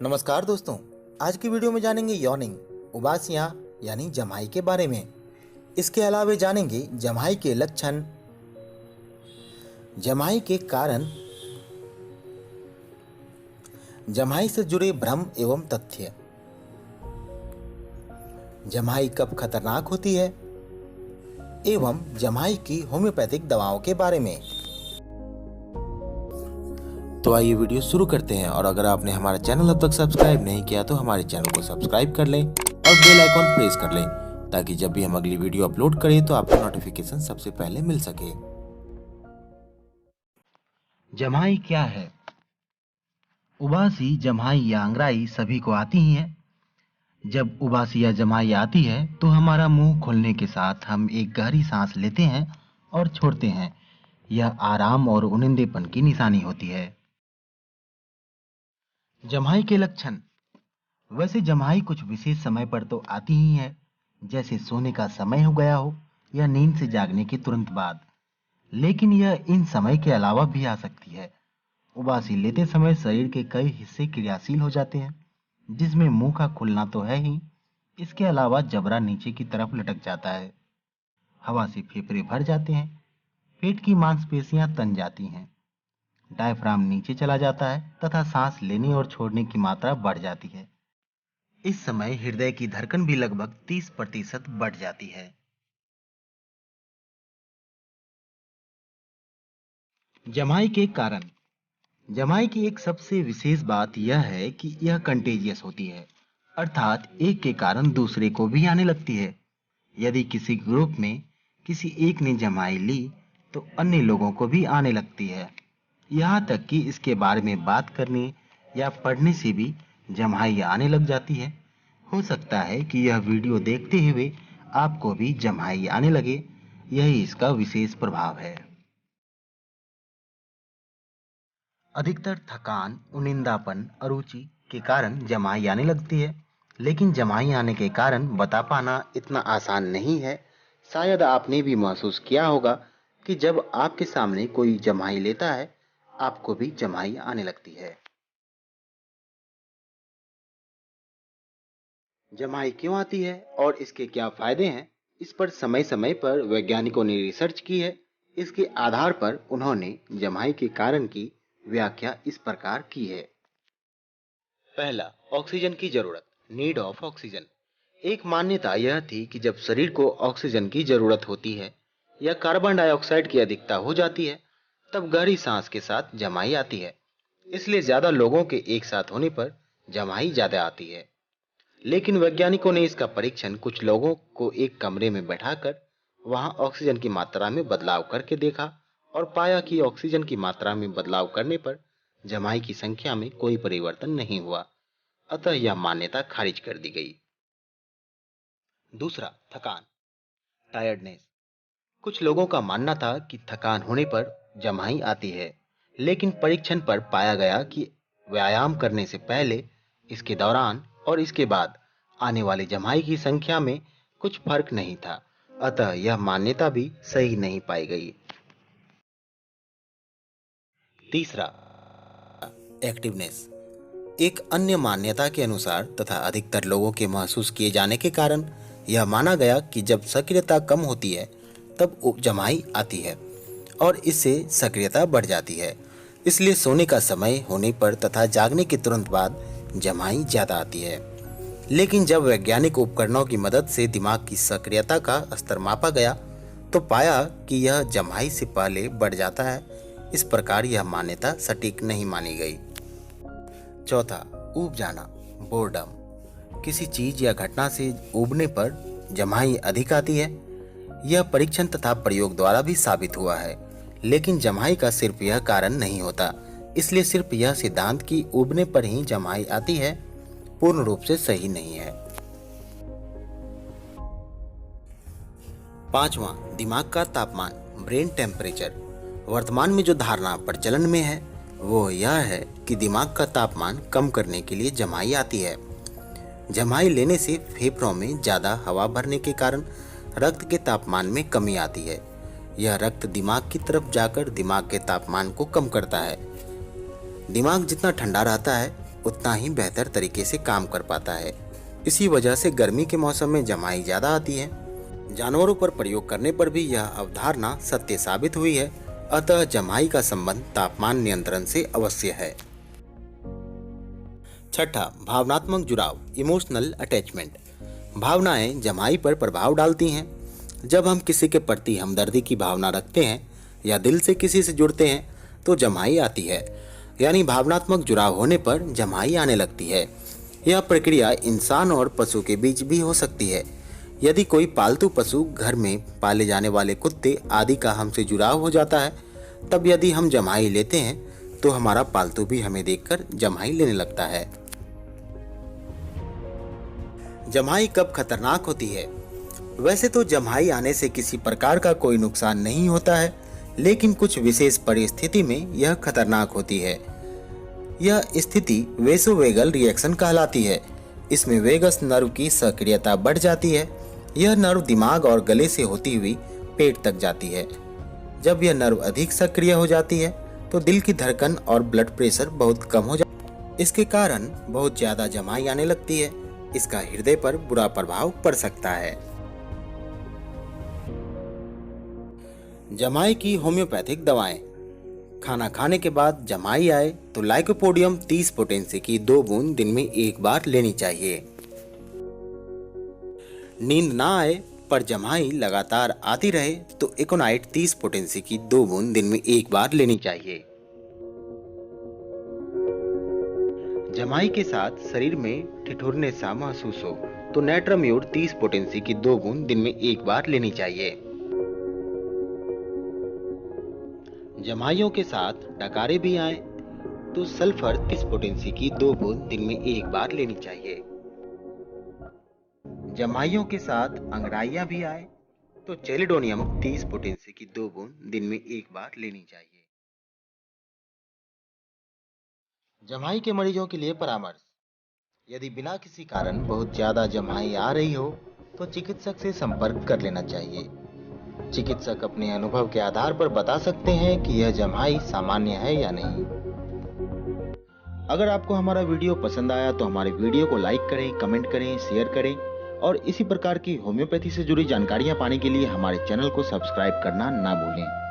नमस्कार दोस्तों, आज की वीडियो में जानेंगे यॉर्निंग, उबासियां यानी जमाई के बारे में। इसके अलावा जानेंगे जमाई के लक्षण, जमाई के कारण, जमाई से जुड़े भ्रम एवं तथ्य, जमाई कब खतरनाक होती है एवं जमाई की होम्योपैथिक दवाओं के बारे में। तो आइए वीडियो शुरू करते हैं। और अगर आपने हमारा चैनल अब तक सब्सक्राइब नहीं किया तो हमारे चैनल को सब्सक्राइब कर लें और बेल आइकॉन प्रेस कर लें, ताकि जब भी हम अगली वीडियो अपलोड करें तो आपको नोटिफिकेशन सबसे पहले मिल सके। जमाई क्या है? उबासी, जमाई या अंगराई सभी को आती ही है। जब उबासी या जमाई आती है तो हमारा मुंह खुलने के साथ हम एक गहरी सांस लेते हैं और छोड़ते हैं। यह आराम और उनिंदेपन की निशानी होती है। जमाई के लक्षण। वैसे जमाई कुछ विशेष समय पर तो आती ही है, जैसे सोने का समय हो गया हो या नींद से जागने के तुरंत बाद। लेकिन यह इन समय के अलावा भी आ सकती है। उबासी लेते समय शरीर के कई हिस्से क्रियाशील हो जाते हैं, जिसमें मुंह का खुलना तो है ही, इसके अलावा जबड़ा नीचे की तरफ लटक जाता है। हवा से फेफड़े भर जाते हैं, पेट की मांसपेशियां तन जाती हैं, डायफ्राम नीचे चला जाता है तथा सांस लेने और छोड़ने की मात्रा बढ़ जाती है। इस समय हृदय की धड़कन भी लगभग 30% बढ़ जाती है। जमाई के कारण। जमाई की एक सबसे विशेष बात यह है कि यह कंटेजियस होती है, अर्थात एक के कारण दूसरे को भी आने लगती है। यदि किसी ग्रुप में किसी एक ने जमाई ली तो अन्य लोगों को भी आने लगती है। यहाँ तक कि इसके बारे में बात करने या पढ़ने से भी जमाई आने लग जाती है। हो सकता है कि यह वीडियो देखते हुए आपको भी जमाई आने लगे। यही इसका विशेष प्रभाव है। अधिकतर थकान, उनिंदापन, अरुचि के कारण जमाई आने लगती है, लेकिन जमाई आने के कारण बता पाना इतना आसान नहीं है। शायद आपने भी महसूस किया होगा कि जब आपके सामने कोई जमाई लेता है, आपको भी जमाई आने लगती है। जमाई क्यों आती है और इसके क्या फायदे हैं, इस पर समय समय पर वैज्ञानिकों ने रिसर्च की है। इसके आधार पर उन्होंने जमाई के कारण की व्याख्या इस प्रकार की है। पहला, ऑक्सीजन की जरूरत, नीड ऑफ ऑक्सीजन। एक मान्यता यह थी कि जब शरीर को ऑक्सीजन की जरूरत होती है या कार्बन डाइऑक्साइड की अधिकता हो जाती है, तब गहरी सांस के साथ जमाई आती है। इसलिए ज्यादा लोगों के एक साथ होने पर जमाई ज्यादा आती है। लेकिन वैज्ञानिकों ने इसका परीक्षण कुछ लोगों को एक कमरे में बैठाकर वहां ऑक्सीजन की मात्रा में बदलाव करके देखा और पाया कि ऑक्सीजन की मात्रा में बदलाव करने पर जमाई की संख्या में कोई परिवर्तन नहीं हुआ। अतः यह मान्यता खारिज कर दी गई। दूसरा, थकान, टायर्डनेस। कुछ लोगों का मानना था कि थकान होने पर जमाई आती है, लेकिन परीक्षण पर पाया गया कि व्यायाम करने से पहले, इसके दौरान और इसके बाद आने वाली जमाई की संख्या में कुछ फर्क नहीं था। अतः यह मान्यता भी सही नहीं पाई गई। तीसरा, एक्टिवनेस। एक अन्य मान्यता के अनुसार तथा अधिकतर लोगों के महसूस किए जाने के कारण यह माना गया कि जब सक्रियता कम होती है तब जमाई आती है और इससे सक्रियता बढ़ जाती है। इसलिए सोने का समय होने पर तथा जागने के तुरंत बाद जमाई ज्यादा आती है। लेकिन जब वैज्ञानिक उपकरणों की मदद से दिमाग की सक्रियता का स्तर मापा गया तो पाया कि यह जमाई से पहले बढ़ जाता है। इस प्रकार यह मान्यता सटीक नहीं मानी गई। चौथा, ऊब जाना, बोर्डम। किसी चीज या घटना से ऊबने पर जमाई अधिक आती है। यह परीक्षण तथा प्रयोग द्वारा भी साबित हुआ है। लेकिन जमाई का सिर्फ यह कारण नहीं होता, इसलिए सिर्फ यह सिद्धांत कि ऊबने पर ही जमाई आती है पूर्ण रूप से सही नहीं है। पांचवा, दिमाग का तापमान, ब्रेन टेम्परेचर। वर्तमान में जो धारणा प्रचलन में है वो यह है कि दिमाग का तापमान कम करने के लिए जमाई आती है। जमाई लेने से फेफड़ों में ज्यादा हवा भरने के कारण रक्त के तापमान में कमी आती है। यह रक्त दिमाग की तरफ जाकर दिमाग के तापमान को कम करता है। दिमाग जितना ठंडा रहता है उतना ही बेहतर तरीके से काम कर पाता है। इसी वजह से गर्मी के मौसम में जमाई ज़्यादा आती है। जानवरों पर प्रयोग करने पर भी यह अवधारणा सत्य साबित हुई है। अतः जमाई का संबंध तापमान नियंत्रण से अवश्य है। छठा, भावनात्मक जुड़ाव, इमोशनल अटैचमेंट। भावनाएं जमाई पर प्रभाव डालती हैं। जब हम किसी के प्रति हमदर्दी की भावना रखते हैं या दिल से किसी से जुड़ते हैं तो जमाई आती है, यानी भावनात्मक जुड़ाव होने पर जमाई आने लगती है। यह प्रक्रिया इंसान और पशु के बीच भी हो सकती है। यदि कोई पालतू पशु, घर में पाले जाने वाले कुत्ते आदि का हमसे जुड़ाव हो जाता है, तब यदि हम जमाई लेते हैं तो हमारा पालतू भी हमें देखकर जमाई लेने लगता है। जमाई कब खतरनाक होती है? वैसे तो जमाई आने से किसी प्रकार का कोई नुकसान नहीं होता है, लेकिन कुछ विशेष परिस्थिति में यह खतरनाक होती है। यह स्थिति वेसोवेगल रिएक्शन कहलाती है। इसमें वेगस नर्व की सक्रियता बढ़ जाती है। यह नर्व दिमाग और गले से होती हुई पेट तक जाती है। जब यह नर्व अधिक सक्रिय हो जाती है तो दिल की धड़कन और ब्लड प्रेशर बहुत कम हो जाता है। इसके कारण बहुत ज्यादा जमाई आने लगती है। इसका हृदय पर बुरा प्रभाव पड़ सकता है। जमाई की होम्योपैथिक दवाएं। खाना खाने के बाद जमाई आए तो लाइकोपोडियम 30 पोटेंसी की 2 बूंद दिन में 1 बार लेनी चाहिए। नींद ना आए पर जमाई लगातार आती रहे तो एकोनाइट 30 पोटेंसी की 2 बूंद दिन में 1 बार लेनी चाहिए। जमाई के साथ शरीर में ठिठुरने सा महसूस हो तो नेट्राम्यूर 30 पोटेंसी की 2 बूंद दिन में 1 बार लेनी चाहिए। जमाइयों के साथ डकारे भी आए तो सल्फर 30 पोटेंसी की 2 बूंद दिन में 1 बार लेनी चाहिए। जमाइयों के साथ अंगड़ाइयां भी आए तो चेलिडोनियम 30 पोटेंसी की 2 बूंद दिन में 1 बार लेनी चाहिए। जमाई के मरीजों के लिए परामर्श। यदि बिना किसी कारण बहुत ज्यादा जमाई आ रही हो तो चिकित्सक से संपर्क कर लेना चाहिए। चिकित्सक अपने अनुभव के आधार पर बता सकते हैं कि यह जमाई सामान्य है या नहीं। अगर आपको हमारा वीडियो पसंद आया तो हमारे वीडियो को लाइक करें, कमेंट करें, शेयर करें और इसी प्रकार की होम्योपैथी से जुड़ी जानकारियां पाने के लिए हमारे चैनल को सब्सक्राइब करना ना भूलें।